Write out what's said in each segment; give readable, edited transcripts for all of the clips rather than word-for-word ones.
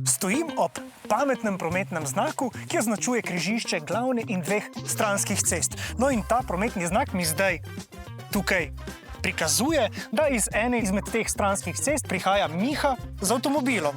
Stojim ob pametnem prometnem znaku, ki označuje križišče glavne in dveh stranskih cest. No in ta prometni znak mi zdaj tukaj prikazuje, da iz ene izmed teh stranskih cest prihaja Miha z avtomobilom.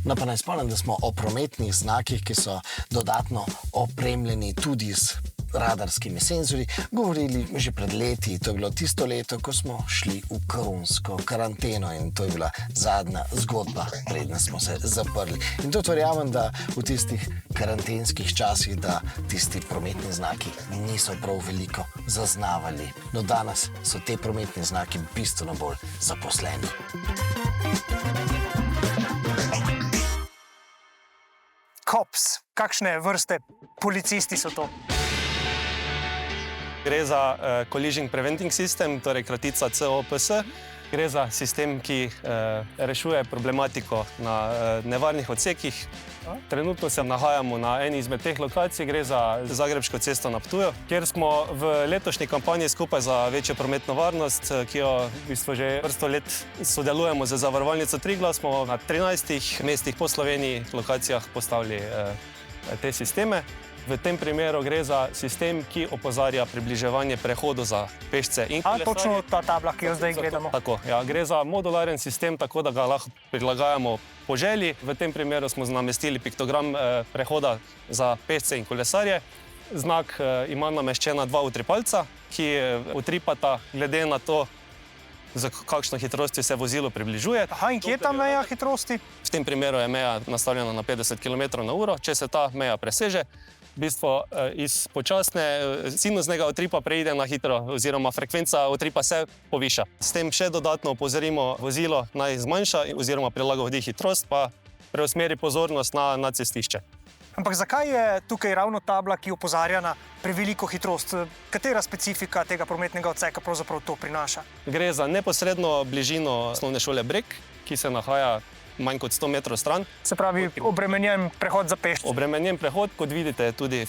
No, pa naj spomnim, da smo o prometnih znakih, ki so dodatno opremljeni tudi s radarskimi senzorji, govorili že pred leti. To je bilo tisto leto, ko smo šli v koronsko karanteno in to je bila zadnja zgodba, preden smo se zaprli. In to verjamem, da v tistih karantenskih časih, da tisti prometni znaki niso prav veliko zaznavali. No, danes so te prometni znaki bistveno bolj zaposleni. Cops, kakšne vrste policisti so to? Gre za Collision Preventing System, torej kratica COPS. Gre za sistem, ki rešuje problematiko na nevarnih odsekih. Trenutno se nahajamo na eni izmed teh lokacij, gre za Zagrebško cesto na Ptuju, kjer smo v letošnji kampanji skupaj za večjo prometno varnost, ki jo v bistvu že vrsto let sodelujemo z Zavarovalnico Triglav, smo na 13 mestih po Sloveniji lokacijah postavili te sisteme. V tem primeru gre za sistem, ki opozarja približevanje prehodu za pešce in kolesarje. Točno ta tabla, ki jo zdaj gledamo. Tako, ja, gre za modularen sistem, tako da ga lahko prilagajamo po želji. V tem primeru smo namestili piktogram prehoda za pešce in kolesarje. Znak ima nameščena dva utripalca, ki utripata glede na to, za kakšno hitrostjo se vozilo približuje. Aha, in kje je ta meja hitrosti? V tem primeru je meja nastavljena na 50 km/h. Če se ta meja preseže, v bistvu iz počasne sinuznega utripa preide na hitro, oziroma frekvenca utripa se poviša. S tem še dodatno opozorimo vozilo naj zmanjša oziroma prilagodi hitrost, pa preusmeri pozornost na cestišče. Ampak zakaj je tukaj ravno tabla, ki opozarja na preveliko hitrost? Katera specifika tega prometnega odseka pravzaprav to prinaša? Gre za neposredno bližino osnovne šole Breg, ki se nahaja manj kot 100 metrov stran. Se pravi, obremenjen prehod za pešce. Obremenjen prehod, kot vidite, tudi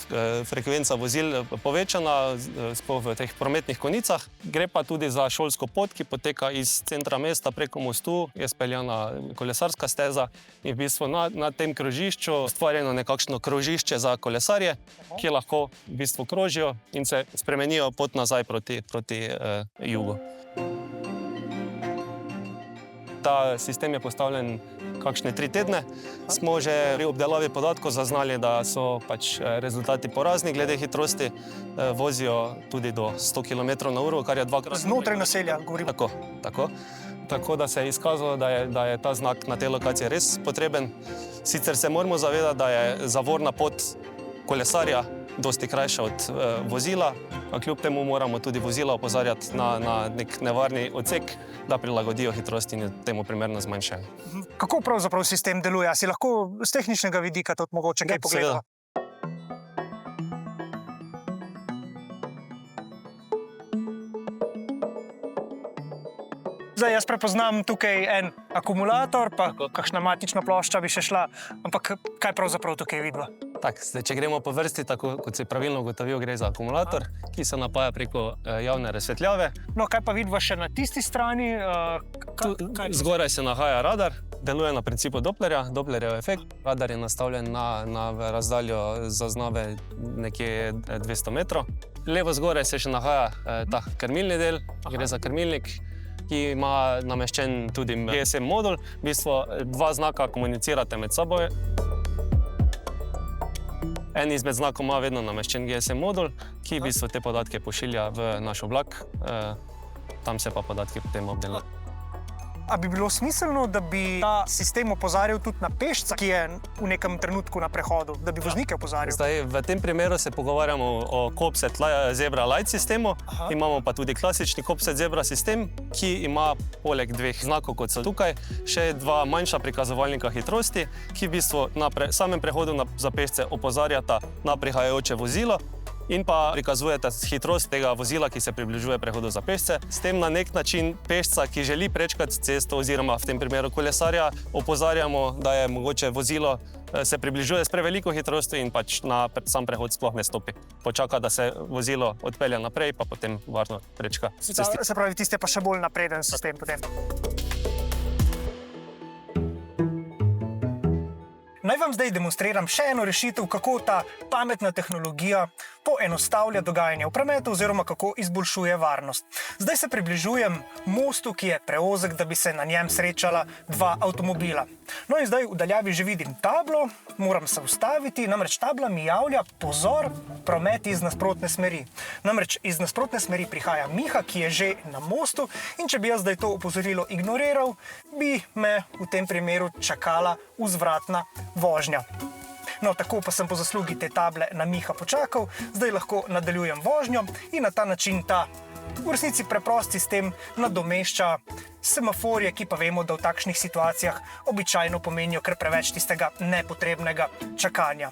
frekvenca vozil povečana v teh prometnih konicah. Gre pa tudi za šolsko pot, ki poteka iz centra mesta preko mostu, je speljana kolesarska steza in v bistvu na tem krožišču ustvarjeno nekakšno krožišče za kolesarje, ki lahko v bistvu krožijo in se spremenijo pot nazaj proti jugu. Ta sistem je postavljen kakšne 3 tedne. Smo že pri obdelavi podatkov zaznali, da so rezultati porazni glede hitrosti. Vozijo tudi do 100 km/h, kar je dvakrat. Znotraj naselja govorimo. Tako da se je izkazalo, da je ta znak na tej lokaciji res potreben. Sicer se moramo zavedati, da je zavorna pot kolesarja dosti krajša od vozila, a kljub temu moramo tudi vozila opozarjati na nek nevarni odsek, da prilagodijo hitrost in temu primerno zmanjšajo. Kako pravzaprav sistem deluje? Si lahko z tehničnega vidika tudi mogoče kaj pogledamo? Zdaj, jaz prepoznam tukaj en akumulator, pa kakšna matična plošča bi še šla, ampak kaj pravzaprav tukaj vidva? Zdaj, če gremo po vrsti, tako kot si pravilno ugotovil, gre za akumulator, ki se napaja preko javne razsvetljave. No, kaj pa vidva še na tisti strani? Zgoraj se nahaja radar, deluje na principu Dopplerja, Dopplerjev efekt. Radar je nastavljen na razdaljo zaznave nekje 200 metrov. Levo zgoraj se še nahaja ta krmilni del, gre za krmilnik, ki ima nameščen tudi GSM modul. V bistvu dva znaka komunicirate med seboj. En izmed znakov ima vedno nameščen GSM modul, ki v bistvu te podatke pošilja v naš oblak. Tam se pa podatki potem obdelajo. A bi bilo smiselno, da bi ta sistem opozarjal tudi na pešca, ki je v nekem trenutku na prehodu, da bi voznike opozarjal? Zdaj, v tem primeru se pogovarjamo o Copset Zebra Light sistemu. Imamo pa tudi klasični Copset Zebra sistem, ki ima poleg dveh znakov, kot so tukaj, še dva manjša prikazovalnika hitrosti, ki v bistvu na samem prehodu za pešce opozarjata na prihajajoče vozilo in pa prikazujete hitrost tega vozila, ki se približuje prehodu za pešce. S tem na nek način pešca, ki želi prečkati cesto oziroma v tem primeru kolesarja, opozarjamo, da je mogoče vozilo se približuje s preveliko hitrostjo in pač na sam prehod sploh ne stopi. Počaka, da se vozilo odpelje naprej, pa potem varno prečka cestišče. Se pravi, tiste pa še bolj napreden sistem potem. Naj vam zdaj demonstriram še eno rešitev, kako ta pametna tehnologija poenostavlja dogajanje v prometu oziroma kako izboljšuje varnost. Zdaj se približujem mostu, ki je preozek, da bi se na njem srečala dva avtomobila. No in zdaj v daljavi že vidim tablo, moram se ustaviti, namreč tabla mi javlja: pozor, promet iz nasprotne smeri. Namreč iz nasprotne smeri prihaja Miha, ki je že na mostu, in če bi jaz zdaj to opozorilo ignoriral, bi me v tem primeru čakala vzvratna vožnja. No, tako pa sem po zaslugi te table na Miha počakal, zdaj lahko nadaljujem vožnjo in na ta način ta v resnici preprost sistem nadomešča semaforje, ki pa vemo, da v takšnih situacijah običajno pomenijo kar preveč tistega nepotrebnega čakanja.